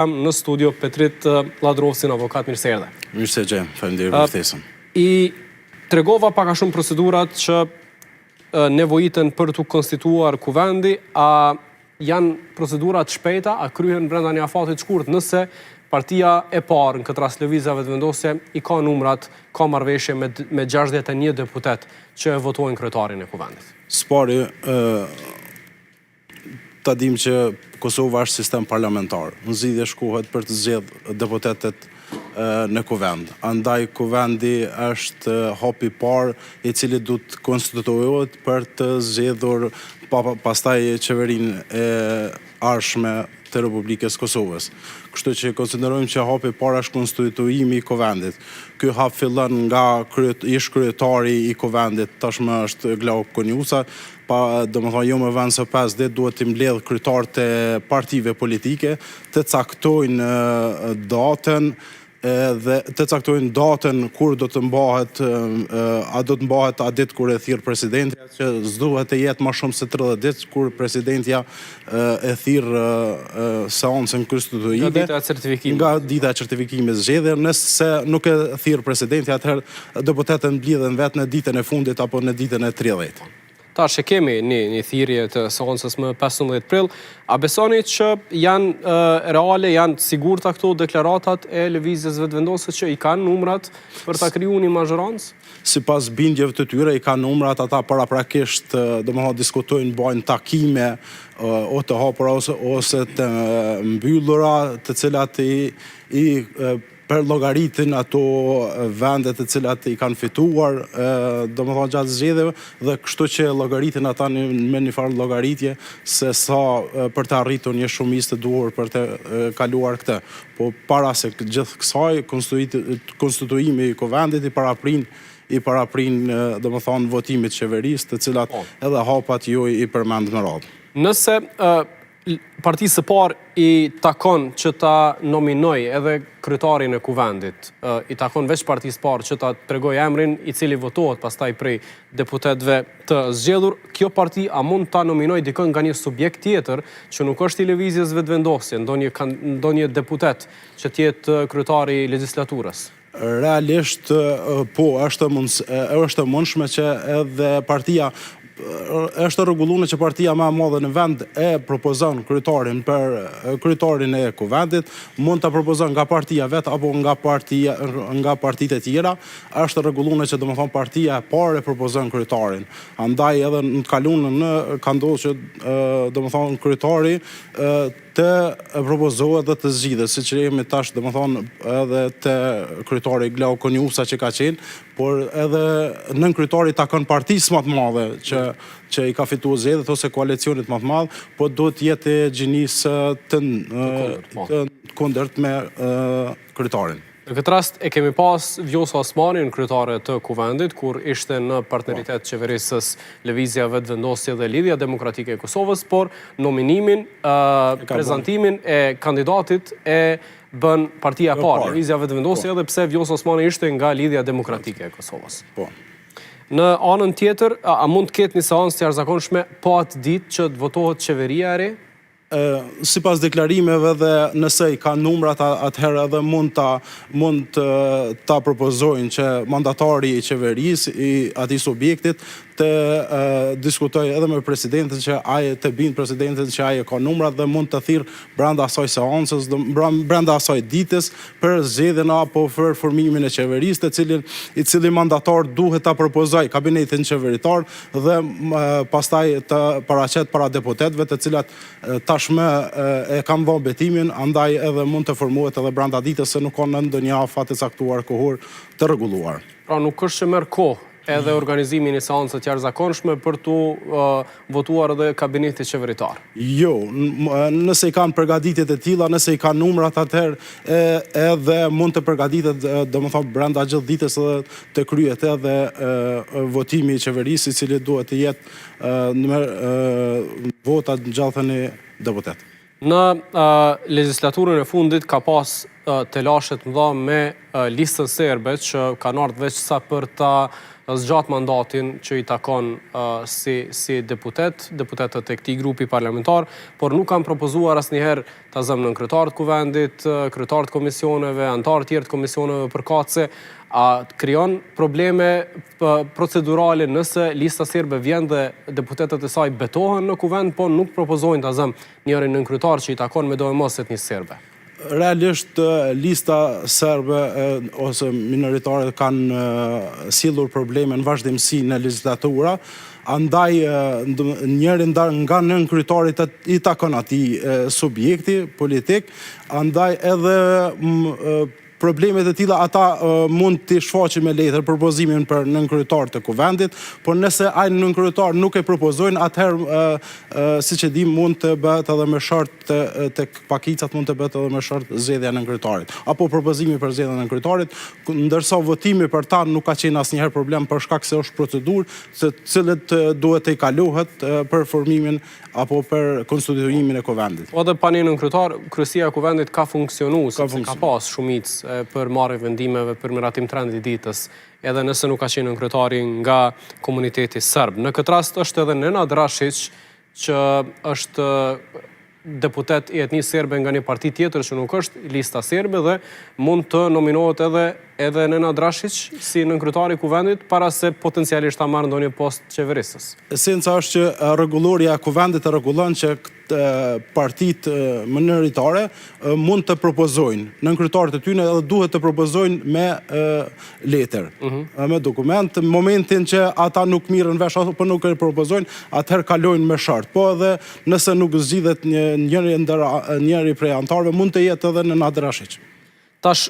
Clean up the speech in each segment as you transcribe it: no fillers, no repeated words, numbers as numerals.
Në studio Petrit Ladrovsin, avokat, mirë se erdhe. Mirë se gjem, faleminderit për ftesën. I tregova pak a shumë procedurat që nevojiten për të konstituar kuvendi, a janë procedurat shpejta, a kryhen brenda një afatit shkurt, nëse partia e parë në këtë rast lëvizjave të vendosje i ka numrat, ka marrëveshje me 61 deputet që votojnë kryetarin e kuvendit. Spari, ta dim që Kosova është sistem parlamentar. Në zgjidhje shkohet për të zgjedhur deputetet në kuvend. Andaj kuvendi është hapi i parë i cili duhet të konstituohet për të zgjedhur pastaj qeverinë e ardhshme të Republikës Kosovës. Kështu që konsiderojmë që hapi i parë është konstituimi i kuvendit. Ky hap fillon nga ish kryetari i kuvendit, tashmë është Glauq Konjusa, domethënë jo më vend se 5 ditë duhet të mbledh kryetarët e partive politike të caktojnë datën kur do të mbahet, a do të mbahet a ditë kur e thirr presidenti, që s'duhet të jetë më shumë se 30 ditë kur presidentja e thirr seancën konstitutive. Nga dita e certifikimit zgjedhje, nëse nuk e thirr presidenti, atëherë deputetët mbledhen vetë në ditën e fundit apo në ditën e 30. Tash e kemi një thirrje të seancës më 15 prill. A besoni që janë reale, janë sigurta këto deklaratat e lëvizjes vetëvendosur që i kanë numrat për ta krijuar një mazhorancë? Sipas bindjeve të tyre i kanë numrat, ata paraprakisht domethënë diskutojnë, bajnë takime o të hapura ose të mbyllura, të cilat i për llogaritin ato vendet të cilat i kanë fituar, domethënë gjatë zgjedhjeve, dhe kështu që llogaritin ata me një farë llogaritje se sa për të arritur një shumicë të duhur për të kaluar këtë. Po para se gjithë kësaj, konstituimi i kuvendit i paraprin domethënë votimit qeverisë, të cilat edhe hapat ju i përmend më radhë. Nëse partisë së parë i takon që ta nominoj edhe kryetarin e kuvendit, i takon veç partisë parë që ta tregoj emrin i cili votohet pastaj prej deputetëve të zgjedhur, kjo parti a mund ta nominoj dikën nga një subjekt tjetër që nuk është i lëvizjes vetëvendosje, ndonjë deputet që të jetë kryetari i legjislaturës? Realisht po, është mundshme që edhe partia është rregulluar që partia më e madhe në vend e propozon kryetarin për kryetarin e kuvendit, mund ta propozon nga partia vet apo nga partitë e tjera, është rregulluar që domethënë partia e parë e propozon kryetarin. Andaj edhe në të kaluarën ka ndodhur që domethënë kryetari të propozohet dhe të zgjidhet, siç jemi tash domethënë edhe te kryetari Glauq Konjusa që ka qenë, por edhe nën kryetari takon partisë më të madhe që i ka fituar zgjedhjet ose koalicionit më të madh, po duhet të jetë gjinisë të kundërt me kryetarin. Në këtë rast e kemi pas Vjosa Osmanin, kryetare të kuvendit, kur ishte në partneritet qeverisës Lëvizja Vetëvendosje dhe Lidhja Demokratike e Kosovës, por nominimin, prezantimin e kandidatit e bën partia e parë, Lëvizja Vetëvendosje, edhe pse Vjosa Osmani ishte nga Lidhja Demokratike e Kosovës. Në anën tjetër, a mund të ketë një seancë të jashtëzakonshme po atë ditë që të votohet qeveria e re? Sipas deklarimeve dhe nëse i kanë numrat, atëherë edhe mund ta propozojnë që mandatari i qeverisë, i atij subjektit, të diskutoj edhe me presidentin që ai të bind presidentin që ai ka numrat dhe mund të thirr brenda asaj seancës, brenda asaj ditës për zgjedhjen apo për formimin e qeverisë, i cili mandatar duhet ta propozoj kabinetin qeveritar dhe pastaj të paraqet para deputetëve, të cilat tashmë e kanë dhënë betimin, andaj edhe mund të formohet edhe brenda ditës se nuk ka në ndonjë afat të caktuar kohor të rregulluar. Pra nuk është që merr kohë edhe organizimin e seancës të jashtëzakonshme për të votuar edhe kabineti qeveritar? Jo, nëse i kanë përgatitjet e tilla, nëse i kanë numrat, atëherë edhe mund të përgatitet domethënë brenda gjithë ditës edhe të kryhet edhe votimi i qeverisë, i cili duhet të jetë në votat gjallëthën e deputet. Në legjislaturën e fundit ka pas telashet mëdha me listën serbe që kanë ardhur veç sa për ta zgjat mandatin që i takon si deputetët e këtij grupi parlamentar, por nuk kanë propozuar asnjëherë ta zëmë nën kryetarët kuvendit, kryetarët komisioneve, antarët tjerë të komisioneve përkatëse. A krijon probleme procedurale nëse lista serbe vjen dhe deputetët e saj betohen në kuvend, po nuk propozojnë ta zëmë njërin nën kryetar që i takon me dovemos etnisë serbe? Realisht lista serbe ose minoritare kanë sjellur probleme në vazhdimsi në legjislatura, andaj njërin nga nën kryetarit i takon atij subjekti politik, andaj edhe problemet e tilla ata mund t'i shfaqin me letër propozimin për nënkryetar të kuvendit, por nëse ai nënkryetar nuk e propozojnë, atëherë siç e dim mund të bëhet edhe me shart tek pakicat mund të bëhet edhe me shart zgjedhja e nënkryetarit, apo propozimi për zgjedhjen e nënkryetarit, ndërsa votimi për ta nuk ka qenë asnjëherë problem për shkak se është procedurë të cilët duhet të kalohet për formimin apo për konstituimin e kuvendit. Po dhe pa një nënkryetar, kryesia e kuvendit ka funksionuar, sepse ka pas shumicë për marrje vendimeve për miratim të rendit ditës, edhe nëse nuk ka qenë nënkryetari nga komuniteti serb. Në këtë rast është edhe Nenad Drashić, që është deputet i etnisë serbe nga një parti tjetër që nuk është lista serbe dhe mund të nominohet edhe Nenad Drashić si nënkryetari i kuvendit para se potencialisht ta marrë ndonjë post qeverisës. Esenca është që rregulloria e kuvendit e rregullon që partitë minoritare mund të propozojnë nënkryetarët e tyre edhe duhet të propozojnë me letër, me dokument. Në momentin që ata nuk mirën vesh apo nuk e propozojnë, atëherë kalojnë me shart. Po edhe nëse nuk zgjidhet njëri prej antarëve, mund të jetë edhe Nenad Drashić. Tash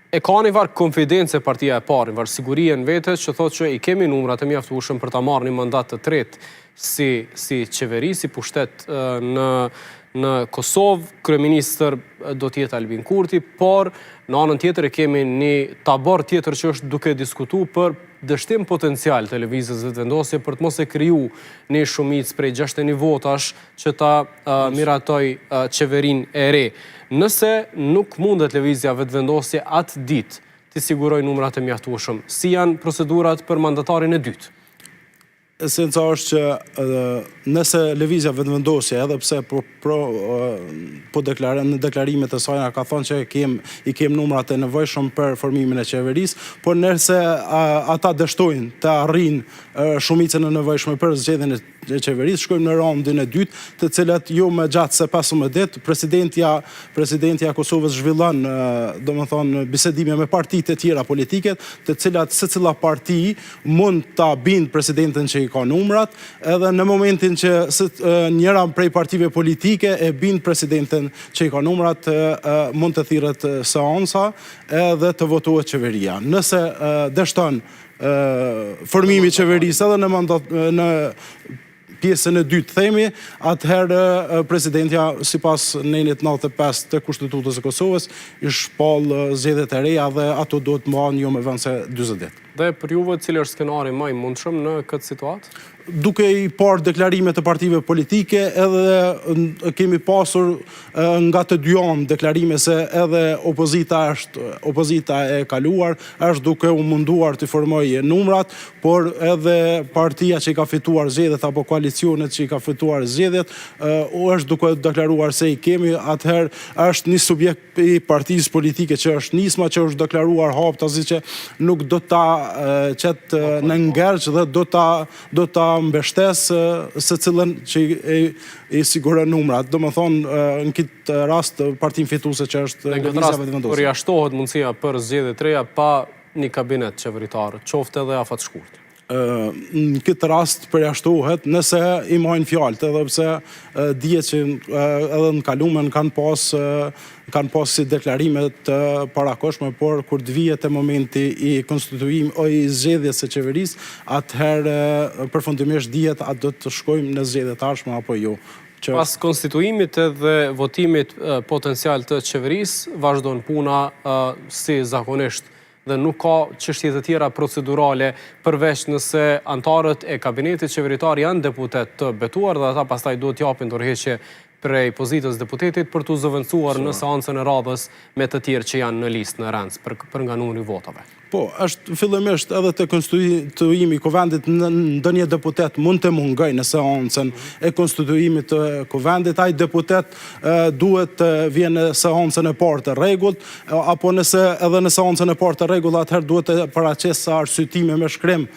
e ka një varg konfidencë partia e parë, varg sigurie në vete që thotë që i kemi numrat e mjaftueshëm për ta marrë një mandat të tretë si qeveri, si pushtet në Kosovë, kryeministër do t'jetë Albin Kurti, por në anën tjetër e kemi një tabor tjetër që është duke diskutuar për dështim potencial të lëvizjes vetëvendosje për të mos e kriju një shumicë prej 61 votash që ta miratoj qeverinë e re. Nëse nuk mundet lëvizja vetëvendosje atë ditë të siguroj numrat e mjaftueshëm, si janë procedurat për mandatarin e dytë? Esenca është që nëse lëvizja vetëvendosje, edhe pse në deklarimet e saj ka thonë që i kem numrat e nevojshëm për formimin e qeverisë, por nëse ata dështojnë të arrijnë shumicën e nevojshme për zgjedhjen e qeverisë, shkojmë në raundin e dytë, të cilat jo më gjatë se 15 ditë, presidentja e Kosovës zhvillon, domethënë, bisedime me partitë e tjera politike, të cilat secila parti mund ta bindë presidentin që i ka numrat, edhe në momentin që njëra prej partive politike e bind presidentin që i ka numrat, mund të thirret seanca edhe të votohet qeveria. Nëse dështon formimi i qeverisë edhe në pjesën e dytë themi, atëherë presidentja sipas nenit 95 të Kushtetutës së Kosovës i shpall zgjedhjet e reja dhe ato duhet të mbahen jo më vonë se 40 ditë. Dhe për juve, cili është skenari më i mundshëm në këtë situatë? Duke i parë deklarimet të partive politike, edhe kemi pasur nga të dy anë deklarime se edhe opozita e kaluar është duke u munduar të formojë numrat, por edhe partia që i ka fituar zgjedhjet apo koalicionet që i ka fituar zgjedhjet është duke deklaruar se i kemi, atëherë është një subjekt i partisë politike që është nisma, që është deklaruar haptazi që nuk do ta qetë në ngerç dhe do ta mbështes se cilën që i siguron numrat. Do më thonë, në këtë rast, partinë fituese që është lëvizja vetëvendosje. Përjashtohet mundësia për zgjedhje të reja pa një kabinet qeveritar, qoftë edhe afat shkurt? Në këtë rast përjashtohet nëse i marrin fjalët, edhe pse dihet që edhe në kalumen kanë pas si deklarime të parakoshme, por kur të vihet te momenti i konstituimit o i zgjedhjes së qeverisë, atëherë përfundimisht dihet a do të shkojmë në zgjedhje të ardhshme apo jo. Pas konstituimit edhe votimit potencial të qeverisë, vazhdon puna si zakonisht dhe nuk ka çështje të tjera procedurale përveç nëse antarët e kabinetit qeveritar janë deputet të betuar dhe ata pastaj duhet t'japin dorëheqje prej pozitës deputetit për të zëvendësuar në seancën e radhës me të tjerë që janë në listë në rend për nga numri i votave. Po, është fillimisht edhe të konstituimi i kuvendit ndonjë deputet mund të mungoj në seancën e konstituimit të kuvendit, ai deputet duhet të vjen në seancën e parë të rregullt, apo nëse edhe në seancën e parë të rregullt atëherë duhet të paraqesë arsyetime me shkrim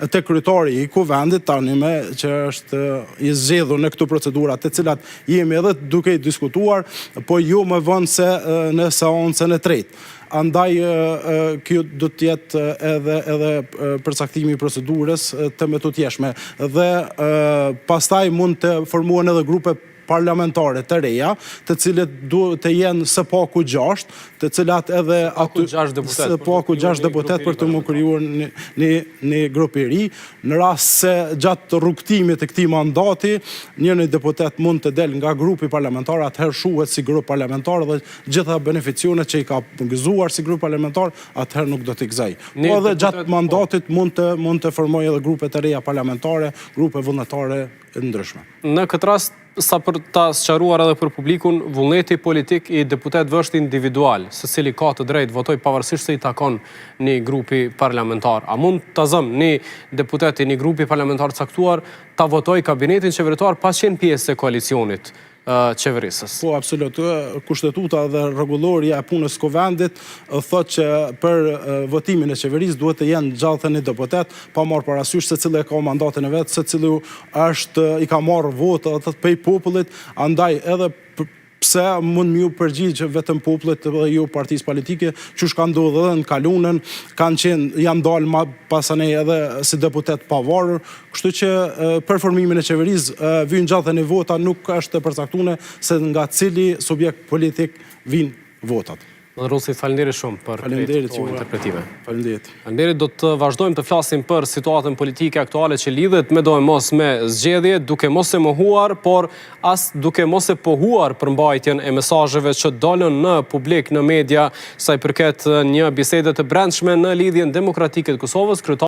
te kryetari i kuvendit, tani me që është i zgjedhur në këto procedura të cilat jemi edhe duke i diskutuar, po jo më vonë se në seancën e tretë. Andaj kjo do të jetë edhe përcaktimi i procedurës të metodjeshme dhe pastaj mund të formohen edhe grupe parlamentare të reja, të cilët duhet të jenë së paku 6, të cilat edhe së paku 6 deputet për të më krijuar një grup i ri, në rast se gjatë rrugtimit të këtij mandati, një deputet mund të del nga grupi parlamentar, atëherë shuhet si grup parlamentar dhe gjitha beneficionet që i ka gëzuar si grup parlamentar, atëherë nuk do t'i gëzoj. Po edhe gjatë mandatit mund të formojë edhe grupe të reja parlamentare, grupe vullnetare e ndryshme. Në këtë rast, sa për ta sqaruar edhe për publikun, vullneti politik i deputetëve është individual, secili ka të drejtë votoj pavarësisht se i takon një grupi parlamentar. A mund ta zëm një deputet i një grupi parlamentar caktuar ta votoj kabinetin qeveritar pa qenë pjesë e koalicionit qeverisës? Po, absolut. Kushtetuta dhe rregulloria e punës kuvendit thotë që për votimin e qeverisë duhet të jenë gjallë një deputet, pa marrë parasysh se cili ka mandatin e vet, se cili i ka marrë votë prej popullit, andaj edhe pse mund m'ju përgjigj vetëm popullit dhe jo partisë politike, që kanë ndodhur edhe në kalunën, janë dalë pasanej edhe si deputet pavarur, kështu që për formimin e qeverisë vijnë gjatë një vota nuk është e përcaktuar se nga cili subjekt politik vijnë votat. Rossi, faleminderit shumë për këto interpretime. Faleminderit. Do të vazhdojmë të flasim për situatën politike aktuale që lidhet me dojmos me zgjedhje, duke mos e mohuar, por as duke mos e pohuar për mbajtjen e mesazheve që dolën në publik, në media, sa i përket një bisede të brendshme në lidhjen demokratike të Kosovës.